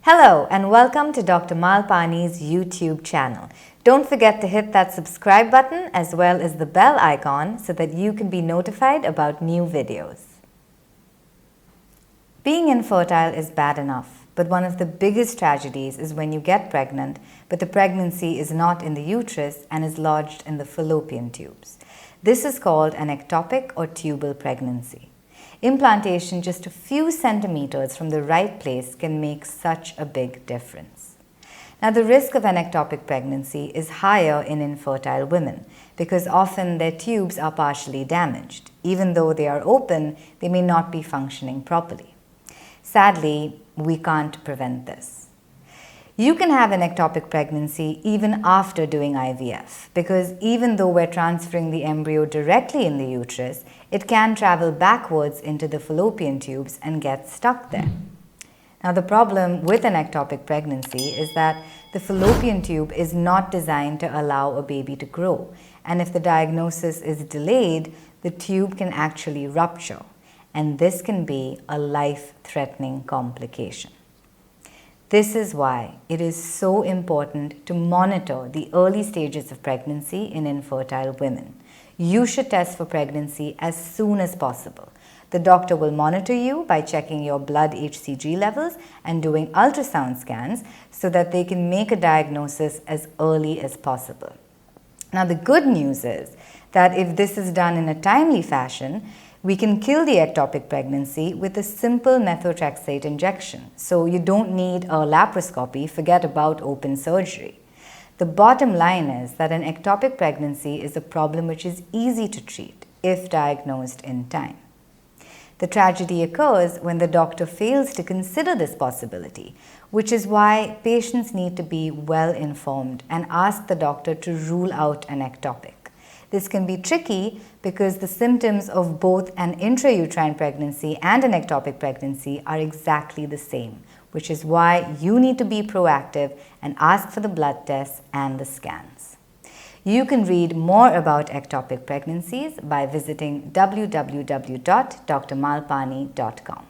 Hello and welcome to Dr. Malpani's YouTube channel. Don't forget to hit that subscribe button as well as the bell icon so that you can be notified about new videos. Being infertile is bad enough, but one of the biggest tragedies is when you get pregnant, but the pregnancy is not in the uterus and is lodged in the fallopian tubes. This is called an ectopic or tubal pregnancy. Implantation just a few centimeters from the right place can make such a big difference. Now, the risk of an ectopic pregnancy is higher in infertile women because often their tubes are partially damaged. Even though they are open, they may not be functioning properly. Sadly, we can't prevent this. You can have an ectopic pregnancy even after doing IVF because even though we're transferring the embryo directly in the uterus, it can travel backwards into the fallopian tubes and get stuck there. Now, the problem with an ectopic pregnancy is that the fallopian tube is not designed to allow a baby to grow, and if the diagnosis is delayed, the tube can actually rupture, and this can be a life-threatening complication. This is why it is so important to monitor the early stages of pregnancy in infertile women. You should test for pregnancy as soon as possible. The doctor will monitor you by checking your blood HCG levels and doing ultrasound scans so that they can make a diagnosis as early as possible. Now, the good news is that if this is done in a timely fashion, we can kill the ectopic pregnancy with a simple methotrexate injection. So you don't need a laparoscopy, forget about open surgery. The bottom line is that an ectopic pregnancy is a problem which is easy to treat if diagnosed in time. The tragedy occurs when the doctor fails to consider this possibility, which is why patients need to be well informed and ask the doctor to rule out an ectopic. This can be tricky because the symptoms of both an intrauterine pregnancy and an ectopic pregnancy are exactly the same, which is why you need to be proactive and ask for the blood tests and the scans. You can read more about ectopic pregnancies by visiting www.drmalpani.com.